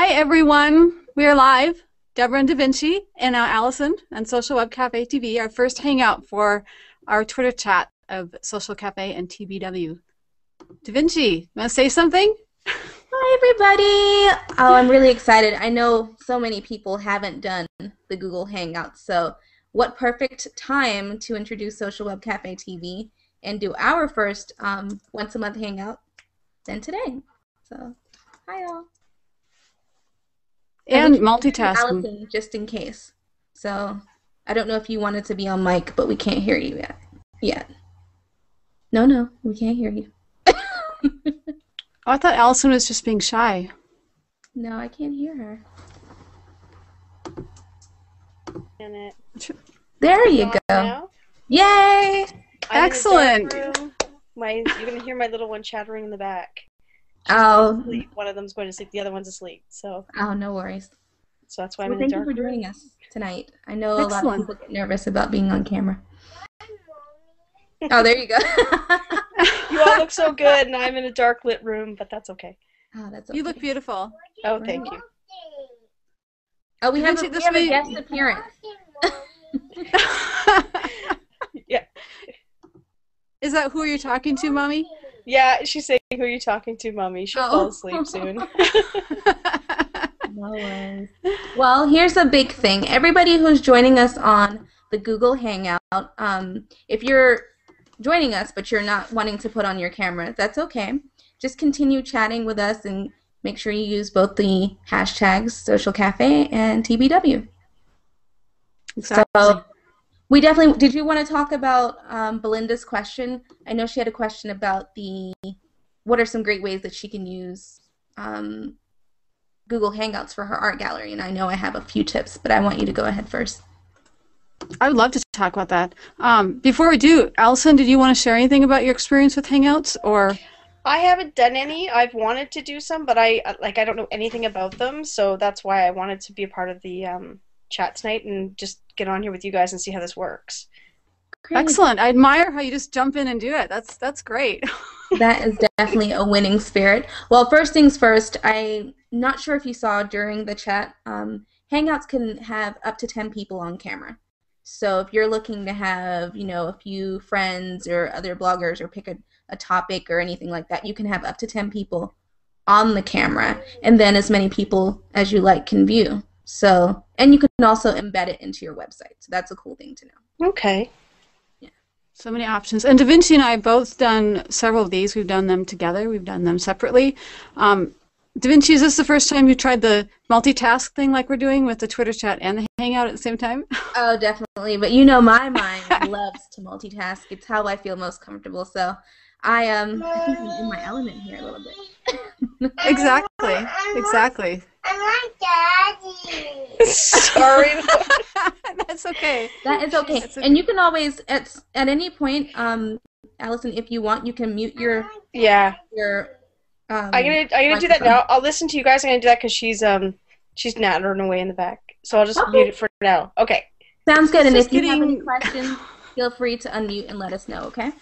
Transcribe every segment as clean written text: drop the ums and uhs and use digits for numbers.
Hi, everyone. We are live. Deborah and Da Vinci and Allison and Social Web Cafe TV, our first hangout for our Twitter chat of Social Cafe and TBW. Da Vinci, you want to say something? Hi, everybody. Oh, I'm really excited. I know so many people haven't done the Google Hangout, so what perfect time to introduce Social Web Cafe TV and do our first once-a-month hangout than today. So, hi, all. And multitasking. Allison, just in case. So, I don't know if you wanted to be on mic, but we can't hear you yet. No, we can't hear you. Oh, I thought Allison was just being shy. No, I can't hear her. There you go. Now? Yay! Excellent. You're going to hear my little one chattering in the back. Oh. One of them's going to sleep, the other one's asleep. So. Oh, no worries. So that's why I'm in the dark room. Thank you for joining us tonight. I know a lot of people get nervous about being on camera. Oh, there you go. You all look so good, and I'm in a dark lit room, but that's okay. Oh, that's okay. You look beautiful. Oh, thank you. Oh, we have a guest appearance. Yeah. Is that who you're talking to, Mommy? Yeah, she's saying, "Who are you talking to, Mommy?" She'll fall asleep soon. No worries. Well, here's a big thing. Everybody who's joining us on the Google Hangout, if you're joining us but you're not wanting to put on your camera, that's okay. Just continue chatting with us and make sure you use both the hashtags Social Cafe and TBW. Exactly. So we definitely, did you want to talk about Belinda's question? I know she had a question about what are some great ways that she can use Google Hangouts for her art gallery, and I know I have a few tips, but I want you to go ahead first. I would love to talk about that. Before we do, Allison, did you want to share anything about your experience with Hangouts, or? I haven't done any. I've wanted to do some, but I don't know anything about them, so that's why I wanted to be a part of the chat tonight and just get on here with you guys and see how this works. Great. Excellent. I admire how you just jump in and do it. That's great. That is definitely a winning spirit. Well, first things first, I'm not sure if you saw during the chat, Hangouts can have up to 10 people on camera. So if you're looking to have, a few friends or other bloggers or pick a topic or anything like that, you can have up to 10 people on the camera, and then as many people as you like can view. So, and you can also embed it into your website. So that's a cool thing to know. Okay. Yeah. So many options. And Da Vinci and I have both done several of these. We've done them together. We've done them separately. Da Vinci, is this the first time you tried the multitask thing like we're doing with the Twitter chat and the Hangout at the same time? Oh, definitely. But my mind loves to multitask. It's how I feel most comfortable. So I think I'm in my element here a little bit. Exactly. I want Daddy. Sorry. That's okay. That is okay. And you can always, at any point, Allison, if you want, you can mute your... Yeah. I'm gonna do that now. I'll listen to you guys. I'm gonna do that because she's nattering away in the back. So I'll just mute it for now. Okay. Sounds good. And if you have any questions, feel free to unmute and let us know. Okay.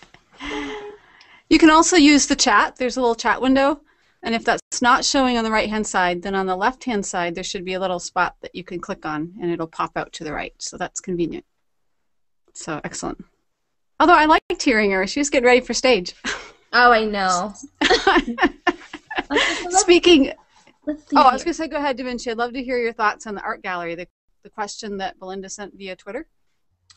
You can also use the chat. There's a little chat window, and if that's not showing on the right-hand side, then on the left-hand side there should be a little spot that you can click on, and it'll pop out to the right. So that's convenient. So excellent. Although I liked hearing her. She was getting ready for stage. Oh, I know. Speaking, let's see I was going to say, go ahead, Da Vinci. I'd love to hear your thoughts on the art gallery, the question that Belinda sent via Twitter.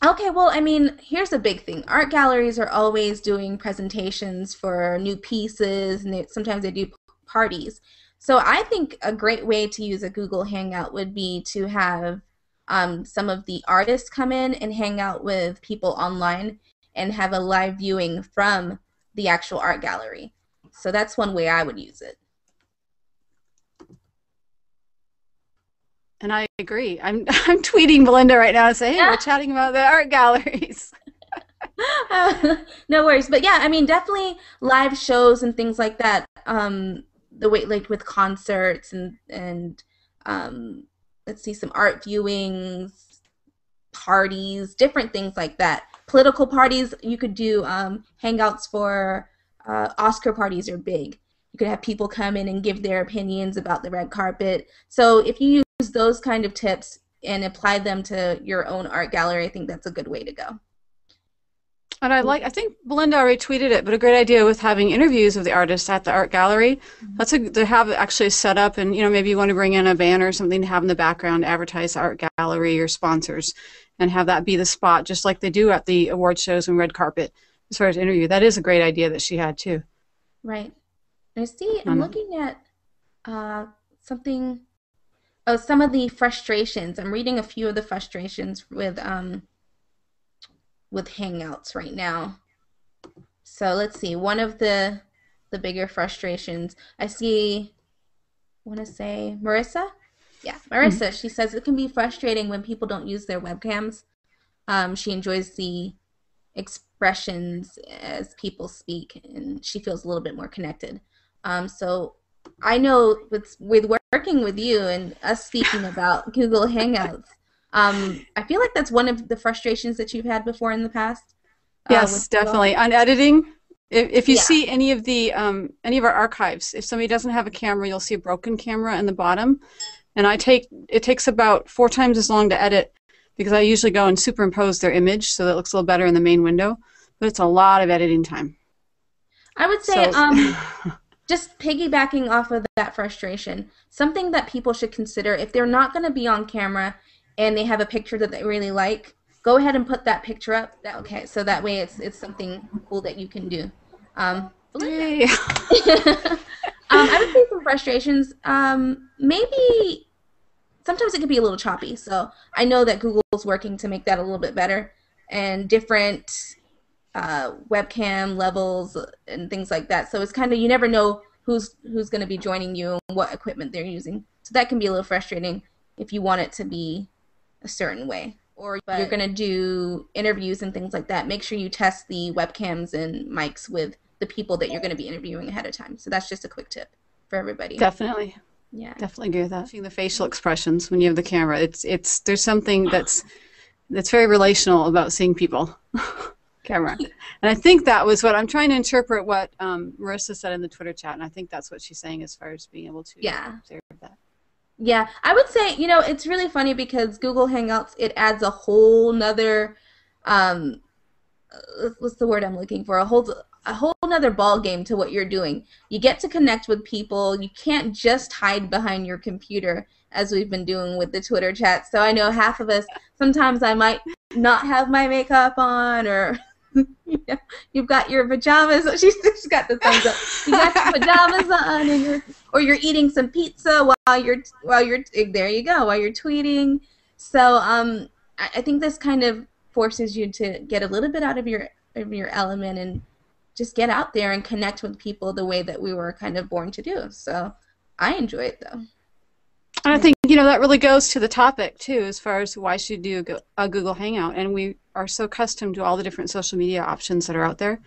Okay, well, I mean, here's a big thing. Art galleries are always doing presentations for new pieces, and sometimes they do parties. So I think a great way to use a Google Hangout would be to have some of the artists come in and hang out with people online and have a live viewing from the actual art gallery. So that's one way I would use it. And I agree. I'm tweeting Belinda right now and saying, hey, we're chatting about the art galleries. No worries. But yeah, I mean, definitely live shows and things like that. The way, like with concerts and let's see, some art viewings, parties, different things like that. Political parties, you could do hangouts for Oscar parties are big. You could have people come in and give their opinions about the red carpet. So if you use those kind of tips and apply them to your own art gallery, I think that's a good way to go. And I think Belinda already tweeted it, but a great idea with having interviews of the artists at the art gallery. They have actually set up, and maybe you want to bring in a banner or something to have in the background to advertise the art gallery or sponsors, and have that be the spot, just like they do at the award shows and red carpet as far as interview. That is a great idea that she had too. Right. I see. I'm looking at something. Oh, some of the frustrations. I'm reading a few of the frustrations with Hangouts right now. So let's see. One of the bigger frustrations I see. I want to say Marissa. Yeah, Marissa. She says it can be frustrating when people don't use their webcams. She enjoys the expressions as people speak, and she feels a little bit more connected. So I know with working with you and us speaking about Google Hangouts, I feel like that's one of the frustrations that you've had before in the past. Yes, definitely. On editing, if you see any of our archives, if somebody doesn't have a camera, you'll see a broken camera in the bottom. And it takes about 4 times as long to edit, because I usually go and superimpose their image so that it looks a little better in the main window. But it's a lot of editing time. I would say, just piggybacking off of that frustration, something that people should consider if they're not going to be on camera and they have a picture that they really like, go ahead and put that picture up. Okay, so that way it's something cool that you can do. Yay. I would say some frustrations. Maybe sometimes it can be a little choppy. So I know that Google's working to make that a little bit better, and different webcam levels and things like that. So it's kind of, you never know who's going to be joining you and what equipment they're using. So that can be a little frustrating if you want it to be a certain way. Or you're going to do interviews and things like that. Make sure you test the webcams and mics with the people that you're going to be interviewing ahead of time. So that's just a quick tip for everybody. Definitely. Yeah. Definitely agree with that. Seeing the facial expressions when you have the camera, there's something that's very relational about seeing people. Camera. And I think that was what I'm trying to interpret what Marissa said in the Twitter chat, and I think that's what she's saying as far as being able to observe that. Yeah, I would say, it's really funny because Google Hangouts, it adds a whole nother, what's the word I'm looking for? A whole nother ball game to what you're doing. You get to connect with people. You can't just hide behind your computer as we've been doing with the Twitter chat. So I know half of us, sometimes I might not have my makeup on, or you've got your pajamas. She's got the thumbs up. You got your pajamas on, and you're eating some pizza while you're there you go, while you're tweeting. So I think this kind of forces you to get a little bit out of your element and just get out there and connect with people the way that we were kind of born to do. So I enjoy it though. And I think, that really goes to the topic, too, as far as why should you do a Google Hangout. And we are so accustomed to all the different social media options that are out there.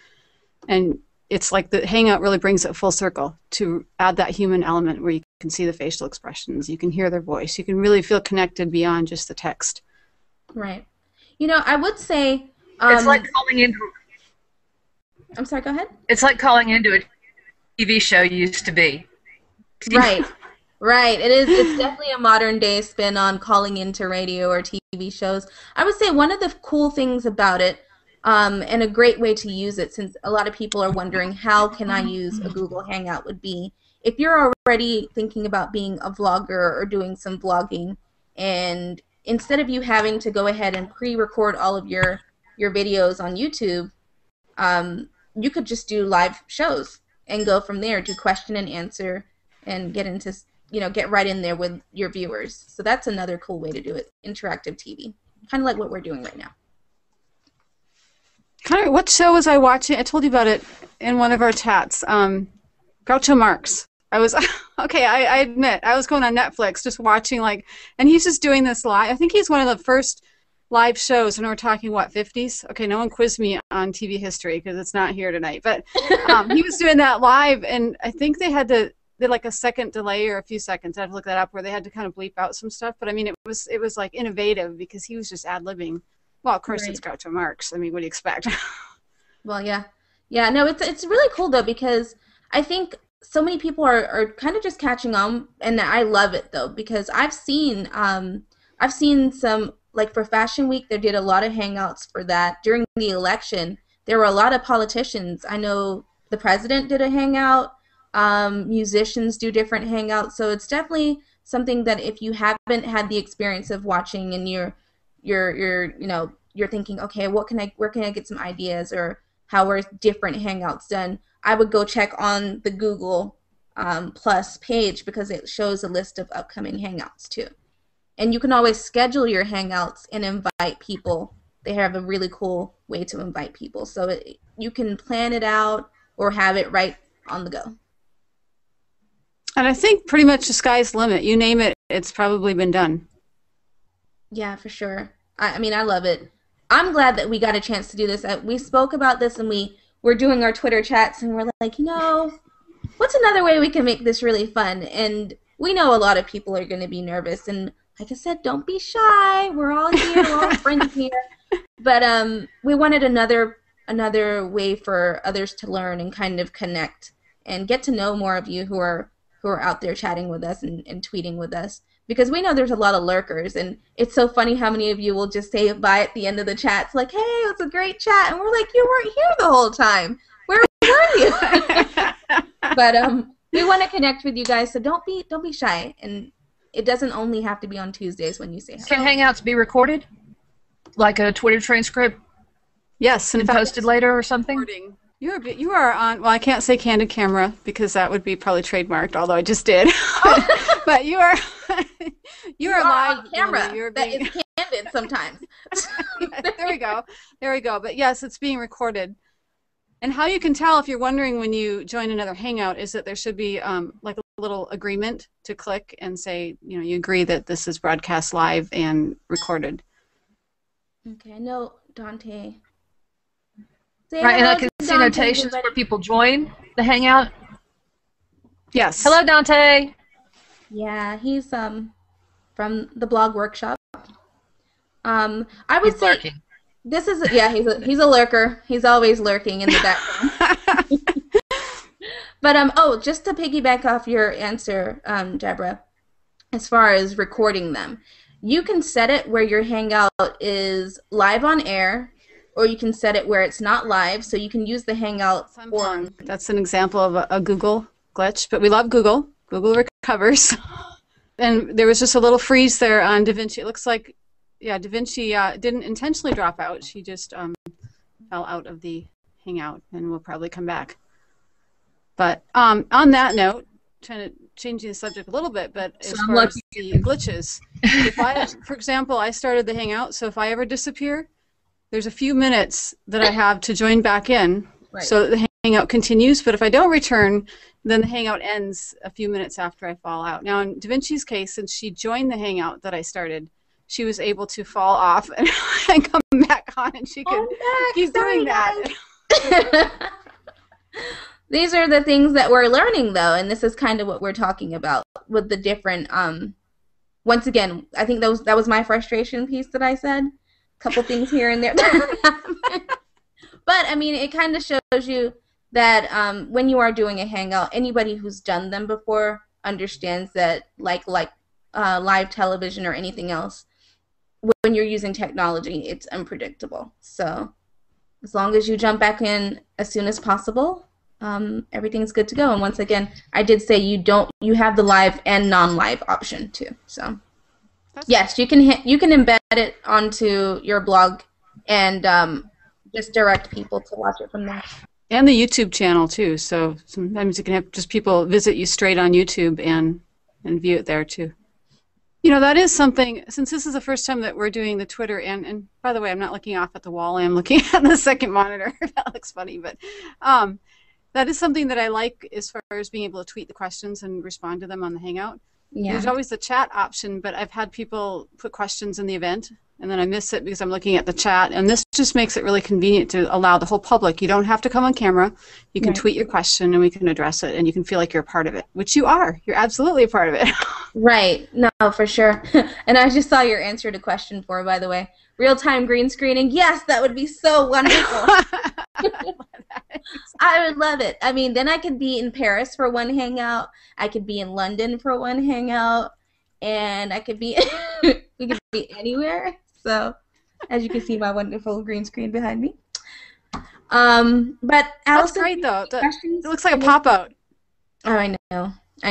And it's like the Hangout really brings it full circle to add that human element where you can see the facial expressions, you can hear their voice, you can really feel connected beyond just the text. Right. I would say... it's like calling into... I'm sorry, go ahead. It's like calling into a TV show used to be. Right. Right. It's definitely a modern day spin on calling into radio or TV shows. I would say one of the cool things about it, and a great way to use it, since a lot of people are wondering how can I use a Google Hangout, would be if you're already thinking about being a vlogger or doing some vlogging, and instead of you having to go ahead and pre-record all of your videos on YouTube, you could just do live shows and go from there, do question and answer, and get into, get right in there with your viewers. So that's another cool way to do it, interactive TV, kind of like what we're doing right now. What show was I watching? I told you about it in one of our chats. Groucho Marx. I was, I admit, I was going on Netflix just watching, and he's just doing this live. I think he's one of the first live shows, and we're talking, 50s? Okay, no one quizzed me on TV history because it's not here tonight. But he was doing that live, and I think they had a second delay or a few seconds. I had to look that up, where they had to kind of bleep out some stuff. But I mean, it was innovative because he was just ad-libbing. Well, of course, right. It's Groucho Marx. I mean, what do you expect? Well, yeah. No, it's really cool though, because I think so many people are kind of just catching on, and I love it though, because I've seen some, like for Fashion Week, they did a lot of hangouts for that. During the election, there were a lot of politicians. I know the president did a hangout. Musicians do different hangouts, so it's definitely something that if you haven't had the experience of watching and you're thinking, okay, where can I get some ideas, or how are different hangouts done, I would go check on the Google Plus page, because it shows a list of upcoming hangouts too. And you can always schedule your hangouts and invite people. They have a really cool way to invite people, so you can plan it out or have it right on the go. And I think pretty much the sky's the limit. You name it, it's probably been done. Yeah, for sure. I mean, I love it. I'm glad that we got a chance to do this. We spoke about this, and we were doing our Twitter chats, and we're like, what's another way we can make this really fun? And we know a lot of people are going to be nervous, and like I said, don't be shy. We're all here. We're all friends here. But we wanted another way for others to learn and kind of connect and get to know more of you who are out there chatting with us and tweeting with us, because we know there's a lot of lurkers, and it's so funny how many of you will just say bye at the end of the chat. It's like, hey, it was a great chat, and we're like, you weren't here the whole time. Where were you? But we want to connect with you guys, so don't be shy, and it doesn't only have to be on Tuesdays when you say hello. Can Hangouts be recorded, like a Twitter transcript? Yes, and posted later or something. Recording. You are on, well, I can't say candid camera because that would be probably trademarked, although I just did. But you are live on camera. That is candid sometimes. There we go. But yes, it's being recorded. And how you can tell, if you're wondering when you join another Hangout, is that there should be like a little agreement to click and say, you agree that this is broadcast live and recorded. Okay, I know Dante. Right, and I can see notations where people join the Hangout. Yes. Hello, Dante. Yeah, he's from the blog workshop. I would say lurking. This is he's a lurker. He's always lurking in the background. But just to piggyback off your answer, Deborah, as far as recording them, you can set it where your Hangout is live on air, or you can set it where it's not live, so you can use the Hangout form. That's an example of a Google glitch, but we love Google. Google recovers. And there was just a little freeze there on Da Vinci. It looks like, Da Vinci didn't intentionally drop out. She just fell out of the Hangout, and will probably come back. But on that note, trying to change the subject a little bit, but as far as the glitches, for example, I started the Hangout, so if I ever disappear, there's a few minutes that I have to join back in, so that the Hangout continues. But if I don't return, then the Hangout ends a few minutes after I fall out. Now, in Da Vinci's case, since she joined the Hangout that I started, she was able to fall off and come back on, and she could keep doing that. These are the things that we're learning, though, and this is kind of what we're talking about with the different. Once again, I think that was my frustration piece that I said. Couple things here and there. But I mean, it kind of shows you that when you are doing a Hangout, anybody who's done them before understands that, like live television or anything else, when you're using technology, it's unpredictable. So as long as you jump back in as soon as possible, everything's good to go. And once again, I did say you have the live and non-live option too. So. Yes, you can embed it onto your blog and just direct people to watch it from there. And the YouTube channel too. So sometimes you can have just people visit you straight on YouTube and view it there too. That is something, since this is the first time that we're doing the Twitter, and by the way, I'm not looking off at the wall, I'm looking at the second monitor. That looks funny, but that is something that I like as far as being able to tweet the questions and respond to them on the Hangout. Yeah. There's always the chat option, but I've had people put questions in the event, and then I miss it because I'm looking at the chat, and this just makes it really convenient to allow the whole public. You don't have to come on camera. You can tweet your question, and we can address it, and you can feel like you're a part of it, which you are. You're absolutely a part of it. Right. No, for sure. And I just saw your answer to question 4, by the way. real-time green screening. Yes, that would be so wonderful. I would love it. I mean, then I could be in Paris for one hangout. I could be in London for one hangout, and I could be we could be anywhere. So, as you can see, my wonderful green screen behind me. But That's great though. It looks like a pop out. Oh, I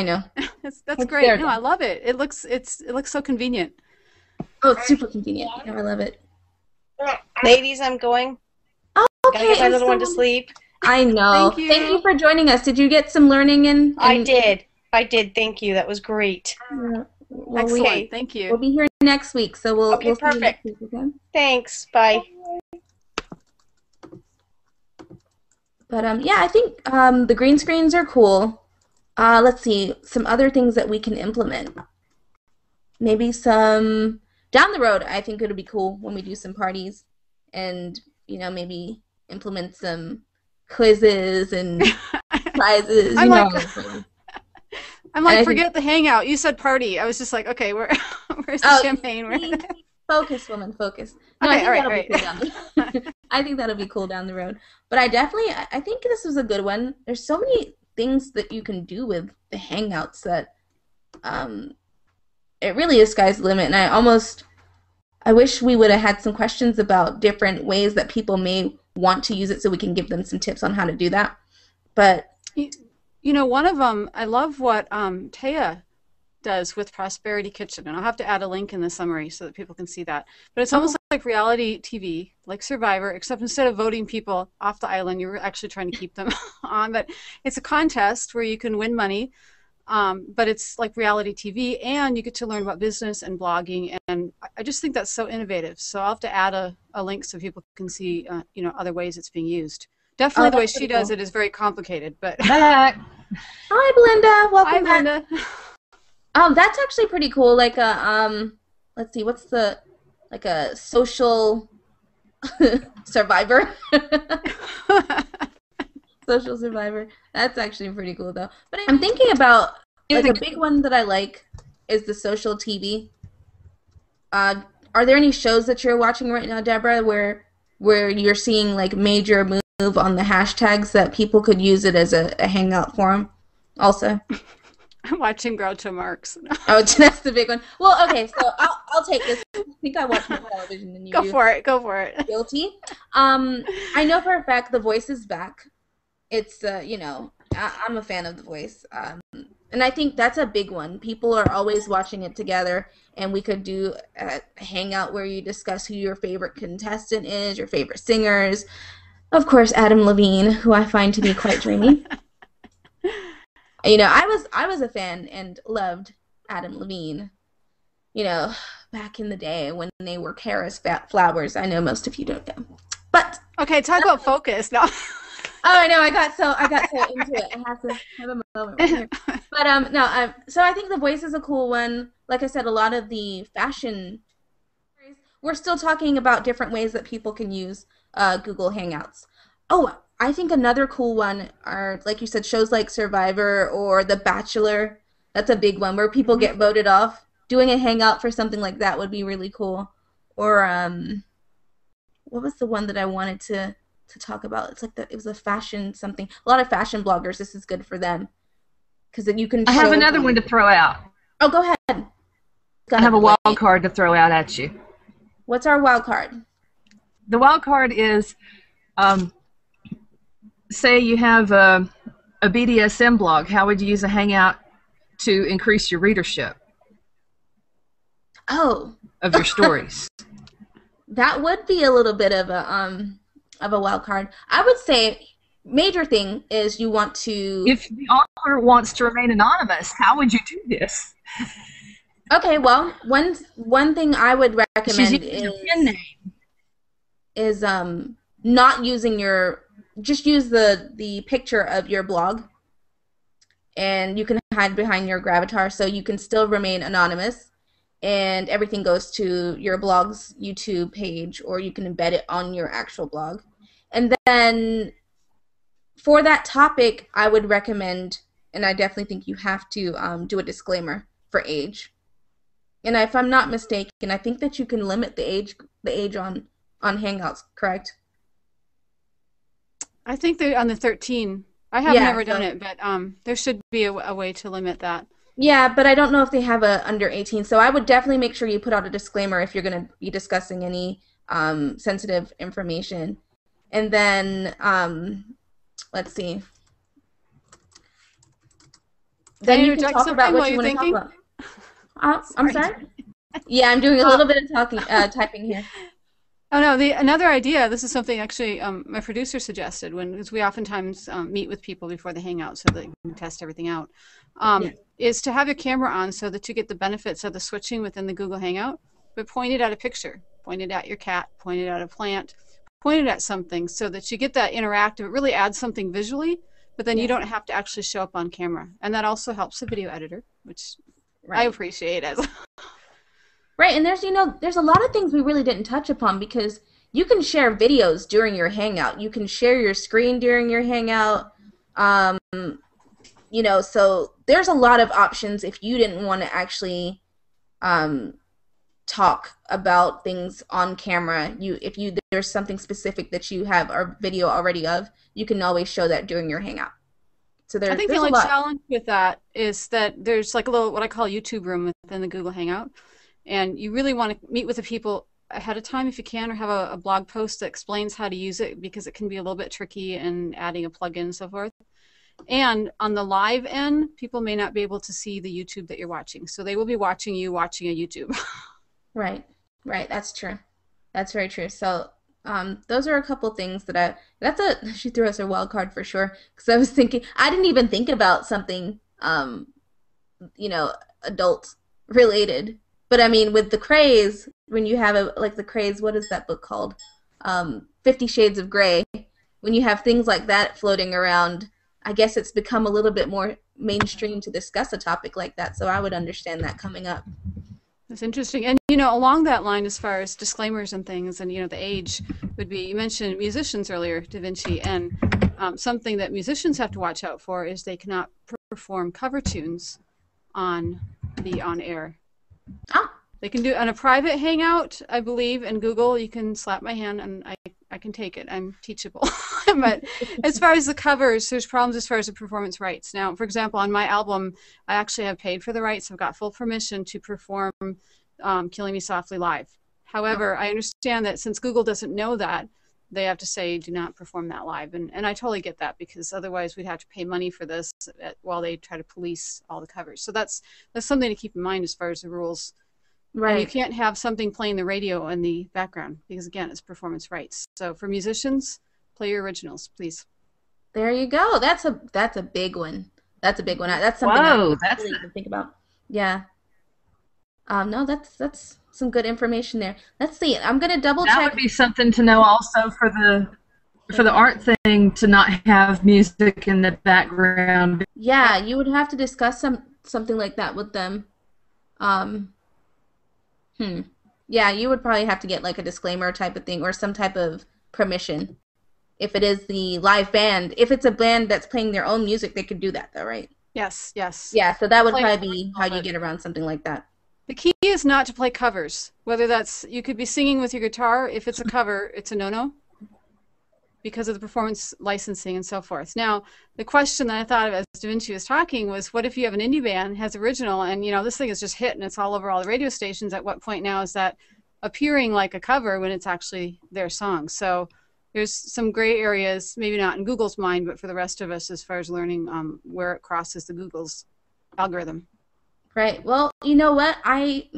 know. That's great. No, I love it. It looks so convenient. Oh, it's super convenient. No, I love it. Ladies, I'm going. Oh, okay. Gotta get my little one to sleep. I know. Thank you for joining us. Did you get some learning in? I did. Thank you. That was great. Well, Excellent. Thank you. We'll be here next week, so we'll see you perfect. next week, okay? Thanks. Bye. But yeah, I think the green screens are cool. Let's see, some other things that we can implement. Maybe some down the road. I think it'll be cool when we do some parties, and maybe implement some quizzes and prizes. I'm like, forget the hangout. You said party. I was just like, okay, where's the champagne? Focus, woman, focus. No, Okay, I think that'll be cool down I think that'll be cool down the road. But I think this was a good one. There's so many things that you can do with the hangouts that it really is sky's the limit. And I wish we would have had some questions about different ways that people may want to use it so we can give them some tips on how to do that. But one of them, I love what Taya does with Prosperity Kitchen, and I'll have to add a link in the summary so that people can see that. But it's almost like reality TV, like Survivor, except instead of voting people off the island, you're actually trying to keep them on. But it's a contest where you can win money, but it's like reality TV, and you get to learn about business and blogging, and I just think that's so innovative. So I'll have to add a link so people can see other ways it's being used. Definitely the way she does it is very complicated, but Back. Hi, Belinda. Welcome Hi, back. Belinda. That's actually pretty cool. Like let's see, what's like a social survivor? Social survivor. That's actually pretty cool though. But I'm thinking about like a big one that I like is the social TV. Are there any shows that you're watching right now, Deborah, where you're seeing like major move on the hashtags that people could use it as a hangout forum also? I'm watching Groucho Marx. Oh, that's the big one. Well, okay, so I'll take this. I think I watch more television than you do. Go for it. Guilty. I know for a fact The Voice is back. It's I'm a fan of The Voice, and I think that's a big one. People are always watching it together, and we could do a hangout where you discuss who your favorite contestant is, your favorite singers. Of course, Adam Levine, who I find to be quite dreamy. I was a fan and loved Adam Levine, back in the day when they were Paris flowers. I know most of you don't know. But okay, talk about focus now. Oh, I know. I got so into it. I have to have a moment right here. But so I think The Voice is a cool one. Like I said, a lot of the fashion. We're still talking about different ways that people can use Google Hangouts. Oh, I think another cool one are, like you said, shows like Survivor or The Bachelor. That's a big one where people get voted off. Doing a hangout for something like that would be really cool. Or what was the one that I wanted to talk about? It's like it was a fashion something. A lot of fashion bloggers. This is good for them because then you can. I have another one to throw out. Oh, go ahead. I have a wild card to throw out at you. What's our wild card? The wild card is, say you have a BDSM blog. How would you use a hangout to increase your readership? Oh. Of your stories. That would be a little bit of a wild card. I would say major thing is you want to. If the author wants to remain anonymous, how would you do this? Okay, well, one thing I would recommend is not using just use the picture of your blog, and you can hide behind your gravatar so you can still remain anonymous, and everything goes to your blog's YouTube page, or you can embed it on your actual blog. And then for that topic, I would recommend, and I definitely think you have to do a disclaimer for age. And if I'm not mistaken, I think that you can limit the age the age on Hangouts, correct? I think they're on the 13. I have Yeah, never done so it, but there should be a way to limit that. yeah, but I don't know if they have a under 18. So I would definitely make sure you put out a disclaimer if you're going to be discussing any sensitive information. And then let's see. Can I Then you can interject talk about something what while you you're want to talk thinking? about. I'm sorry. Yeah, I'm doing a little bit of talking, typing here. Oh no, another idea, this is something actually my producer suggested because we oftentimes meet with people before they hang out so they can test everything out, Yes. is to have your camera on so that you get the benefits of the switching within the Google Hangout, but pointed at a picture, pointed at your cat, pointed at a plant, pointed at something so that you get that interactive. It really adds something visually, but then you Yes. don't have to actually show up on camera. And that also helps the video editor, which I Right. appreciate as Right, and there's a lot of things we really didn't touch upon because you can share videos during your Hangout. You can share your screen during your Hangout. Um, so there's a lot of options if you didn't want to actually um, talk about things on camera. If there's something specific that you have a video already of, you can always show that during your Hangout. So I think the there's a only lot. challenge with that is that there's like a little what I call YouTube room within the Google Hangout, and you really want to meet with the people ahead of time if you can, or have a blog post that explains how to use it because it can be a little bit tricky and adding a plugin and so forth. And on the live end, people may not be able to see the YouTube that you're watching, so they will be watching you watching a YouTube. Right, right. That's true. That's very true. So, those are a couple things that she threw us a wild card for sure. Because I was thinking, I didn't even think about something, adult related. But I mean, with the craze, when you have like the craze, what is that book called? 50 Shades of Grey. When you have things like that floating around, I guess it's become a little bit more mainstream to discuss a topic like that. So I would understand that coming up. That's interesting. And, along that line, as far as disclaimers and things and, the age would be, you mentioned musicians earlier, Da Vinci, and something that musicians have to watch out for is they cannot perform cover tunes on the on-air. Ah. They can do it on a private hangout, I believe, in Google. You can slap my hand and I can take it. I'm teachable. But as far as the covers, there's problems as far as the performance rights. Now, for example, on my album, I actually have paid for the rights. I've got full permission to perform Killing Me Softly live. However, I understand that since Google doesn't know that, they have to say do not perform that live. And I totally get that because otherwise we'd have to pay money for this while they try to police all the covers. So that's something to keep in mind as far as the rules. Right. And you can't have something playing the radio in the background because, again, it's performance rights. So for musicians, play your originals, please. There you go. That's a big one. That's a big one. That's something I Whoa, really even think about. Yeah. No, that's some good information there. Let's see. I'm gonna double That check. would be something to know also for the art thing, to not have music in the background. Yeah, you would have to discuss something like that with them. Yeah, you would probably have to get like a disclaimer type of thing or some type of permission. If it is the live band, if it's a band that's playing their own music, they could do that though, right? Yes, yes. Yeah, so that would Play- probably be how you get around something like that. The key is not to play covers. Whether that's, you could be singing with your guitar. If it's a cover, it's a no-no because of the performance licensing and so forth. Now, the question that I thought of as Da Vinci was talking was, what if you have an indie band, has original, and this thing is just hit and it's all over all the radio stations? At what point now is that appearing like a cover when it's actually their song? So there's some gray areas, maybe not in Google's mind, but for the rest of us as far as learning where it crosses the Google's algorithm. Right. Well, you know what? I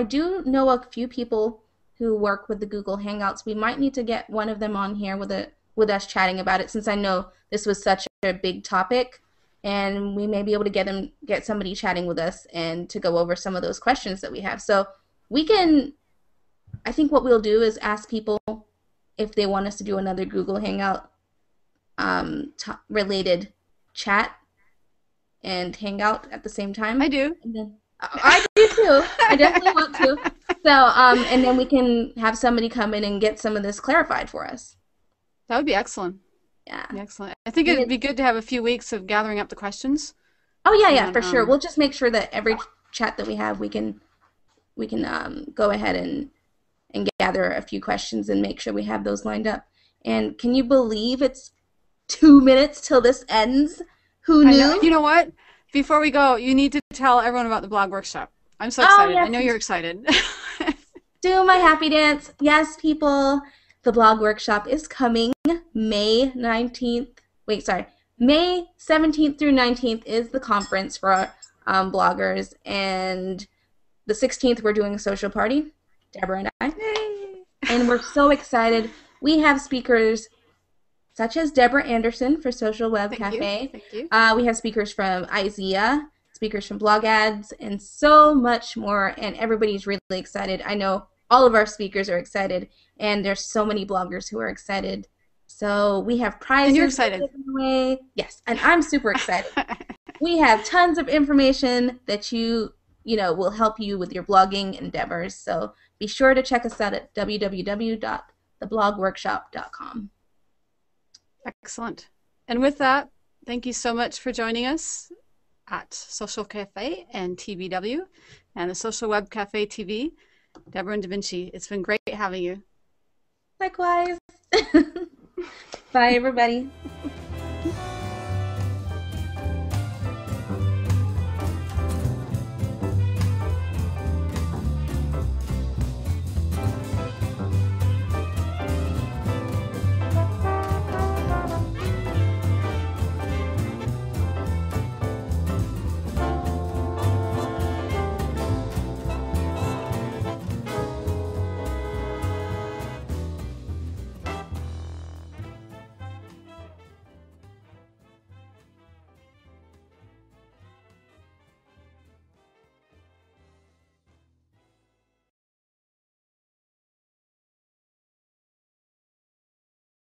do know a few people who work with the Google Hangouts. We might need to get one of them on here with us chatting about it, since I know this was such a big topic, and we may be able to get somebody chatting with us and to go over some of those questions that we have. So I think what we'll do is ask people if they want us to do another Google Hangout related chat and hang out at the same time. I do. And then, I do too. I definitely want to. So, and then we can have somebody come in and get some of this clarified for us. That would be excellent. Yeah. Excellent. I think it would be good to have a few weeks of gathering up the questions. Oh yeah, And, for sure. We'll just make sure that every chat that we have, we can go ahead and gather a few questions and make sure we have those lined up. And can you believe it's 2 minutes till this ends? Who knew? You know what? Before we go, you need to tell everyone about the blog workshop. I'm so excited. Yes. I know you're excited. Do my happy dance. Yes, people. The blog workshop is coming May 19th. Wait, sorry. May 17th through 19th is the conference for bloggers. And the 16th, we're doing a social party, Deborah and I. Yay. And we're so excited. We have speakers such as Deborah Anderson for Social Web Cafe. Thank you. We have speakers from IZEA, speakers from Blog Ads, and so much more. And everybody's really excited. I know all of our speakers are excited, and there's so many bloggers who are excited. So we have prizes. And you're excited. Away. Yes, and I'm super excited. We have tons of information that will help you with your blogging endeavors. So be sure to check us out at www.theblogworkshop.com. Excellent. And with that, thank you so much for joining us at Social Cafe and TBW and the Social Web Cafe TV. Deborah and Da Vinci, it's been great having you. Likewise. Bye, everybody.